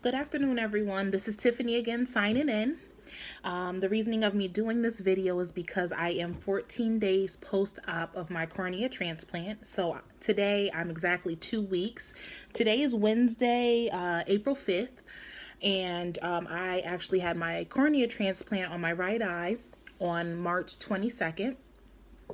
Good afternoon, everyone. This is Tiffany again signing in. The reasoning of me doing this video is because I am 14 days post-op of my cornea transplant. So today I'm exactly 2 weeks. Today is Wednesday, April 5th, and I actually had my cornea transplant on my right eye on March 22nd.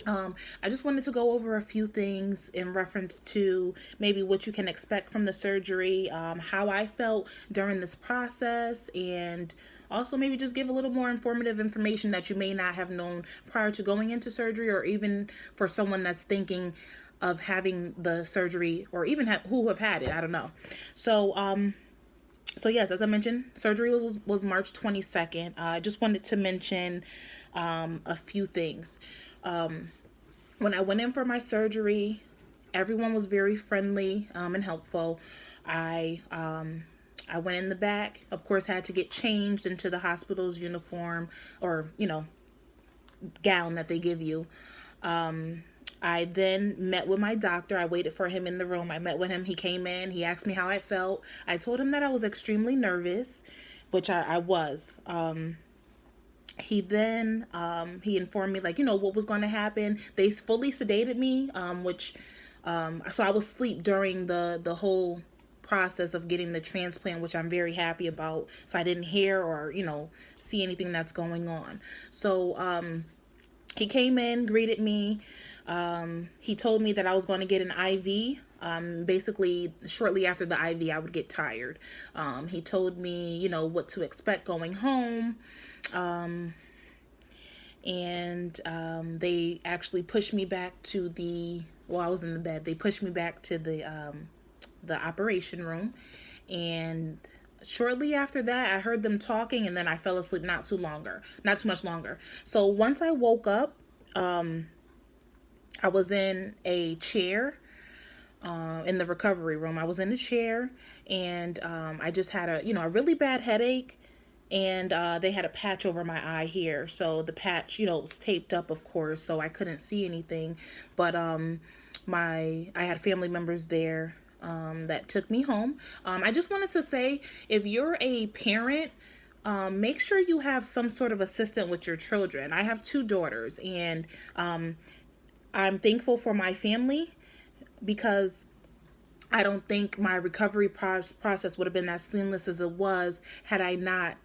I just wanted to go over a few things in reference to maybe what you can expect from the surgery, how I felt during this process, and also maybe just give a little more informative information that you may not have known prior to going into surgery, or even for someone that's thinking of having the surgery, or even who have had it. I don't know. So yes, as I mentioned, surgery was March 22nd. I just wanted to mention a few things. When I went in for my surgery, everyone was very friendly and helpful. I I went in the back. Of course, had to get changed into the hospital's uniform, or gown that they give you. I then met with my doctor. I waited for him in the room. I met with him. He came in. He asked me how I felt. I told him that I was extremely nervous, which I was. He then he informed me, like, what was going to happen. They fully sedated me, which so I was asleep during the whole process of getting the transplant, which I'm very happy about. So I didn't hear or see anything that's going on. So he came in, greeted me. He told me that I was going to get an IV. Basically, shortly after the IV, I would get tired. He told me, what to expect going home. And they actually pushed me back to I was in the bed. They pushed me back to the operation room. And shortly after that, I heard them talking, and then I fell asleep not too much longer. So once I woke up, I was in a chair in the recovery room. I was in a chair, and I just had a really bad headache, and they had a patch over my eye here. So the patch, was taped up, of course, so I couldn't see anything. But I had family members there that took me home. I just wanted to say, if you're a parent, make sure you have some sort of assistant with your children. I have two daughters, and I'm thankful for my family, because I don't think my recovery process would have been as seamless as it was had I not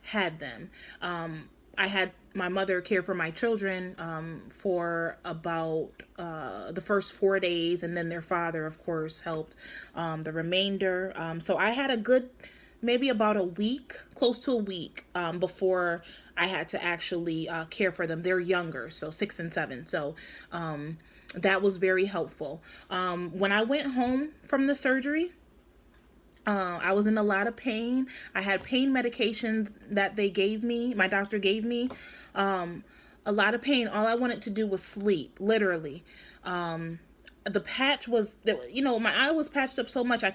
had them. I had my mother care for my children for about the first 4 days, and then their father, of course, helped the remainder. So I had a good, maybe about a week, close to a week, before I had to actually care for them. They're younger, so 6 and 7. So that was very helpful. When I went home from the surgery, I was in a lot of pain. I had pain medications that my doctor gave me. A lot of pain. All I wanted to do was sleep, literally. The patch was, my eye was patched up so much I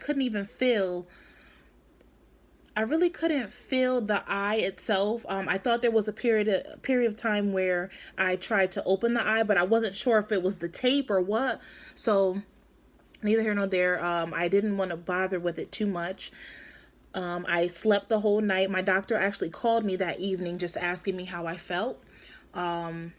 really couldn't feel the eye itself. I thought there was a period of time where I tried to open the eye, but I wasn't sure if it was the tape or what. So neither here nor there. I didn't want to bother with it too much. I slept the whole night. My doctor actually called me that evening just asking me how I felt. And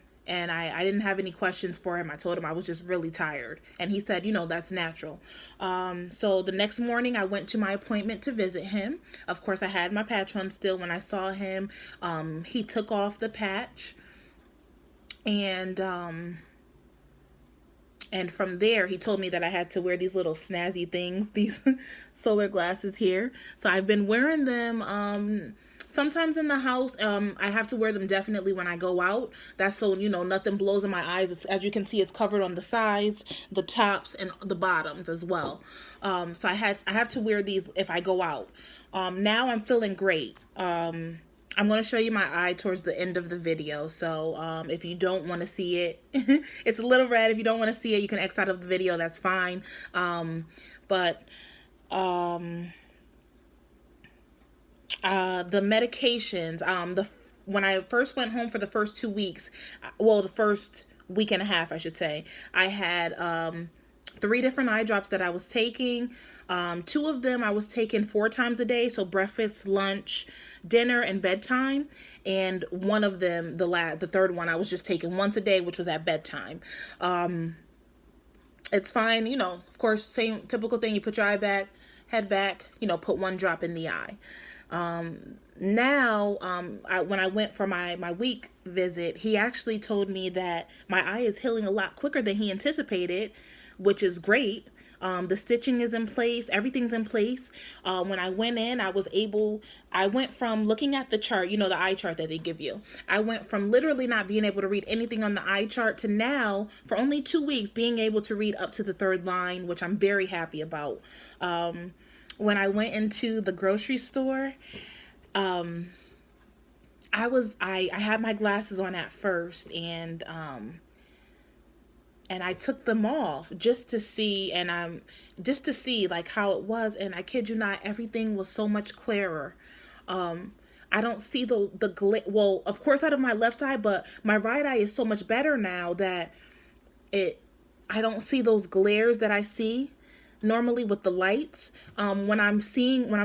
I didn't have any questions for him. I told him I was just really tired. And he said, that's natural. So the next morning I went to my appointment to visit him. Of course, I had my patch on still when I saw him. He took off the patch. And from there, he told me that I had to wear these little snazzy things, these solar glasses here. So I've been wearing them sometimes in the house. I have to wear them definitely when I go out. That's so, nothing blows in my eyes. As you can see, it's covered on the sides, the tops, and the bottoms as well. So I have to wear these if I go out. Now I'm feeling great. I'm going to show you my eye towards the end of the video. So if you don't want to see it, it's a little red. If you don't want to see it, you can X out of the video. That's fine. But the medications, when I first went home for the first 2 weeks, well, the first week and a half, I should say, I had three different eye drops that I was taking. Two of them I was taking 4 times a day, so breakfast, lunch, dinner, and bedtime. And one of them, the third one, I was just taking once a day, which was at bedtime. It's fine, of course, same typical thing. You put your eye back, head back, put one drop in the eye. Now, when I went for my week visit, he actually told me that my eye is healing a lot quicker than he anticipated, which is great. The stitching is in place. Everything's in place. When I went in, I went from looking at the chart, the eye chart that they give you. I went from literally not being able to read anything on the eye chart to now, for only 2 weeks, being able to read up to the third line, which I'm very happy about. When I went into the grocery store, I had my glasses on at first, and I took them off just to see, like how it was, and I kid you not, everything was so much clearer. I don't see well, of course, out of my left eye, but my right eye is so much better now that I don't see those glares that I see normally with the lights. When I'm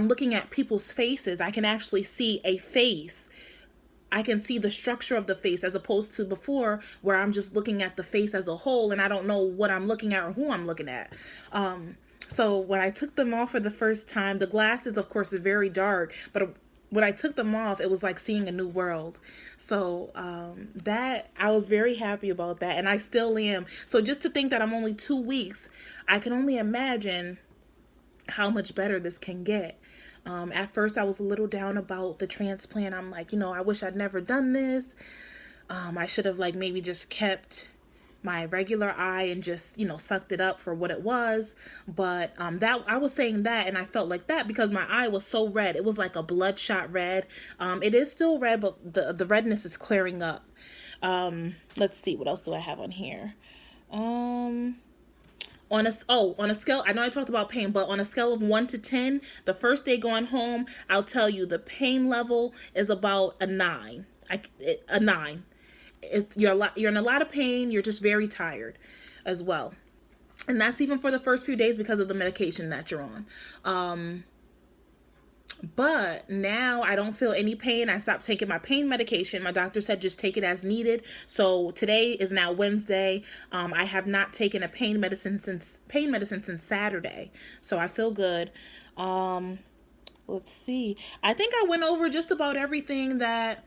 looking at people's faces, I can actually see a face. I can see the structure of the face, as opposed to before where I'm just looking at the face as a whole and I don't know what I'm looking at or who I'm looking at. So when I took them off for the first time, the glasses, of course, are very dark, but when I took them off, it was like seeing a new world. So that I was very happy about that, and I still am. So just to think that I'm only 2 weeks, I can only imagine how much better this can get. At first, I was a little down about the transplant. I'm like, I wish I'd never done this. I should have maybe just kept my regular eye and just, sucked it up for what it was. But that I was saying that, and I felt like that because my eye was so red. It was like a bloodshot red. It is still red, but the redness is clearing up. Let's see, what else do I have on here? On a scale, I know I talked about pain, but on a scale of 1 to 10, the first day going home, I'll tell you the pain level is about a 9. A 9. You're in a lot of pain. You're just very tired as well. And that's even for the first few days because of the medication that you're on. But now I don't feel any pain. I stopped taking my pain medication. My doctor said just take it as needed. So today is now Wednesday. I have not taken a pain medicine since Saturday. So I feel good. Let's see. I think I went over just about everything that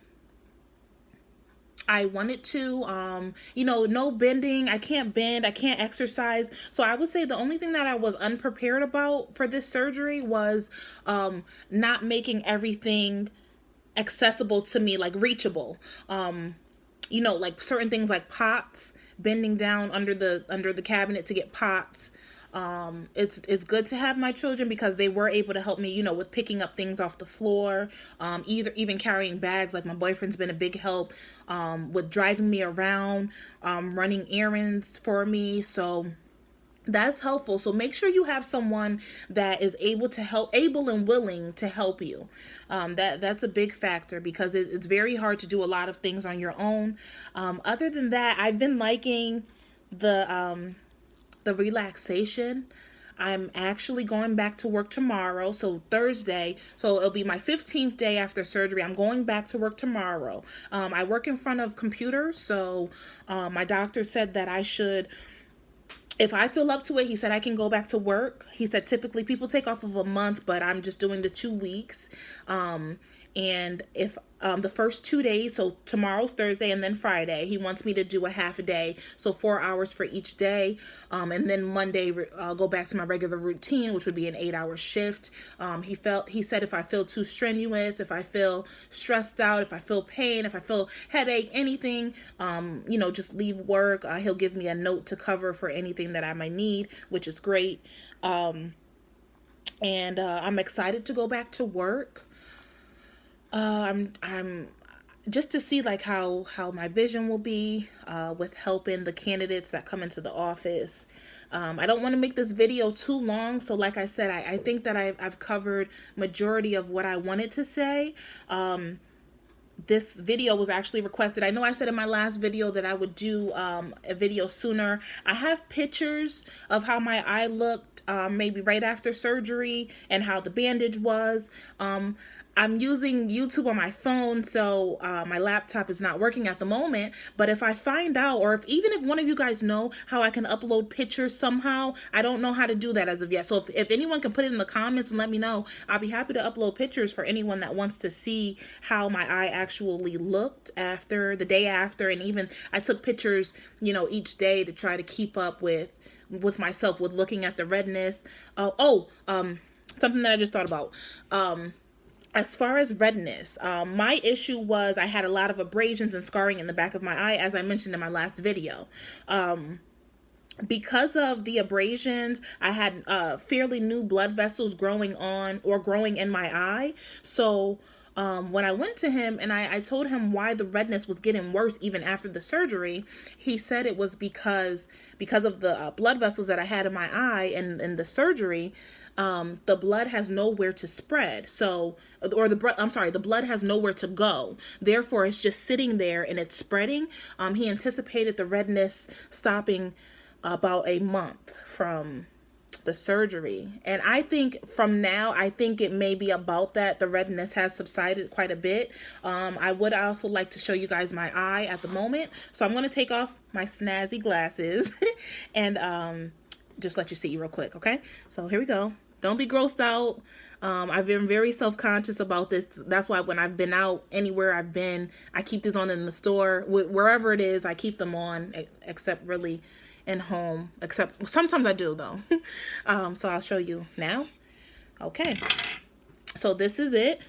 I wanted to. No bending. I can't bend. I can't exercise. So I would say the only thing that I was unprepared about for this surgery was not making everything accessible to me, like reachable. Like certain things like pots, bending down under the cabinet to get pots. It's good to have my children because they were able to help me, with picking up things off the floor, even carrying bags. Like my boyfriend's been a big help, with driving me around, running errands for me. So that's helpful. So make sure you have someone that is able and willing to help you. That's a big factor because it's very hard to do a lot of things on your own. Other than that, I've been liking the relaxation. I'm actually going back to work tomorrow, so Thursday. So it'll be my 15th day after surgery. I'm going back to work tomorrow. I work in front of computers, so my doctor said that I should, if I feel up to it, he said I can go back to work. He said typically people take off of a month, but I'm just doing the 2 weeks. And if the first 2 days, so tomorrow's Thursday and then Friday, he wants me to do a half a day, so 4 hours for each day. And then Monday, I'll go back to my regular routine, which would be an 8-hour shift. He said if I feel too strenuous, if I feel stressed out, if I feel pain, if I feel headache, anything, just leave work. He'll give me a note to cover for anything that I might need, which is great. And I'm excited to go back to work. I'm just to see how my vision will be with helping the candidates that come into the office. I don't want to make this video too long, so like I said, I think that I've covered majority of what I wanted to say. this video was actually requested. I know I said in my last video that I would do a video sooner. I have pictures of how my eye looked maybe right after surgery and how the bandage was. I'm using YouTube on my phone, so my laptop is not working at the moment. But if I find out, or even if one of you guys know how I can upload pictures somehow, I don't know how to do that as of yet. So if anyone can put it in the comments and let me know, I'll be happy to upload pictures for anyone that wants to see how my eye actually looked after, the day after. And even I took pictures, you know, each day to try to keep up with myself, with looking at the redness. Something that I just thought about. As far as redness, my issue was I had a lot of abrasions and scarring in the back of my eye, as I mentioned in my last video. Because of the abrasions, I had fairly new blood vessels growing in my eye. So when I went to him and I told him why the redness was getting worse even after the surgery, he said it was because of the blood vessels that I had in my eye and the surgery. The blood has nowhere to spread. So, the blood has nowhere to go. Therefore, it's just sitting there and it's spreading. He anticipated the redness stopping about a month from the surgery. And I think from now, I think it may be about that. The redness has subsided quite a bit. I would also like to show you guys my eye at the moment. So I'm going to take off my snazzy glasses and just let you see real quick. Okay. So here we go. Don't be grossed out. I've been very self-conscious about this. That's why when I've been out anywhere I've been, I keep these on in the store. Wherever it is, I keep them on, except really in home. Except sometimes I do, though. So I'll show you now. Okay. So this is it.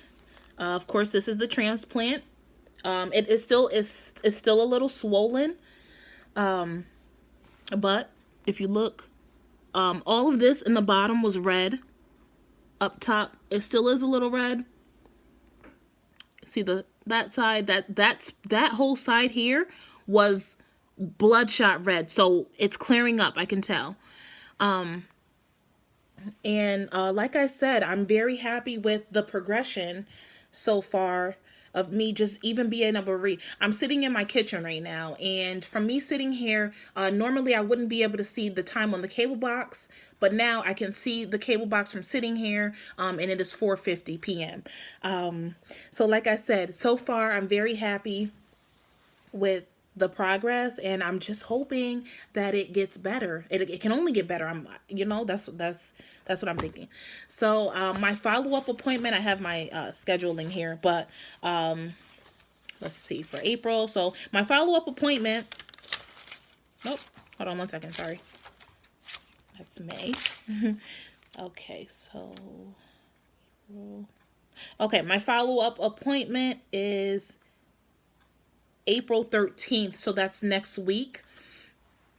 Of course, this is the transplant. It is still a little swollen. But if you look, all of this in the bottom was red. Up top, it still is a little red. See that side, that whole side here was bloodshot red. So it's clearing up, I can tell. Like I said, I'm very happy with the progression so far of me just even being able to read. I'm sitting in my kitchen right now, and from me sitting here, normally I wouldn't be able to see the time on the cable box, but now I can see the cable box from sitting here, and it is 4:50 p.m. So like I said, so far I'm very happy with the progress, and I'm just hoping that it gets better. It can only get better. That's what I'm thinking. So my follow-up appointment, I have my scheduling here, but let's see, for April. So my follow-up appointment, hold on one second, sorry. That's May. Okay, so my follow-up appointment is April 13th, so that's next week.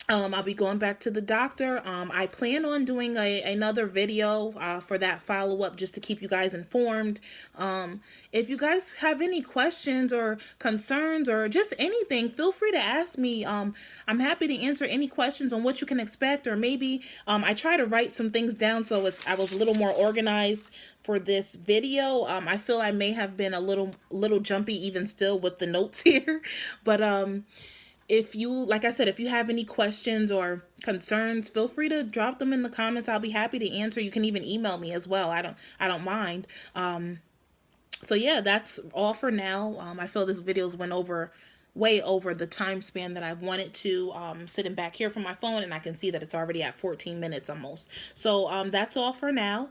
I'll be going back to the doctor. I plan on doing another video for that follow-up just to keep you guys informed. If you guys have any questions or concerns or just anything, feel free to ask me. I'm happy to answer any questions on what you can expect, or maybe I try to write some things down so I was a little more organized for this video. I feel I may have been a little jumpy even still with the notes here, but if you, like I said, if you have any questions or concerns, feel free to drop them in the comments. I'll be happy to answer. You can even email me as well. I don't mind. So yeah, that's all for now. I feel this video's went way over the time span that I wanted to. Sitting back here from my phone, and I can see that it's already at 14 minutes almost. So that's all for now.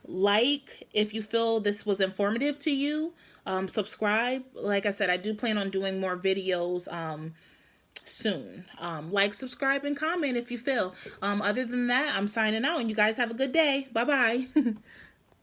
If you feel this was informative to you, subscribe. Like I said, I do plan on doing more videos soon. Subscribe, and comment if you feel. Other than that, I'm signing out, and you guys have a good day. Bye-bye.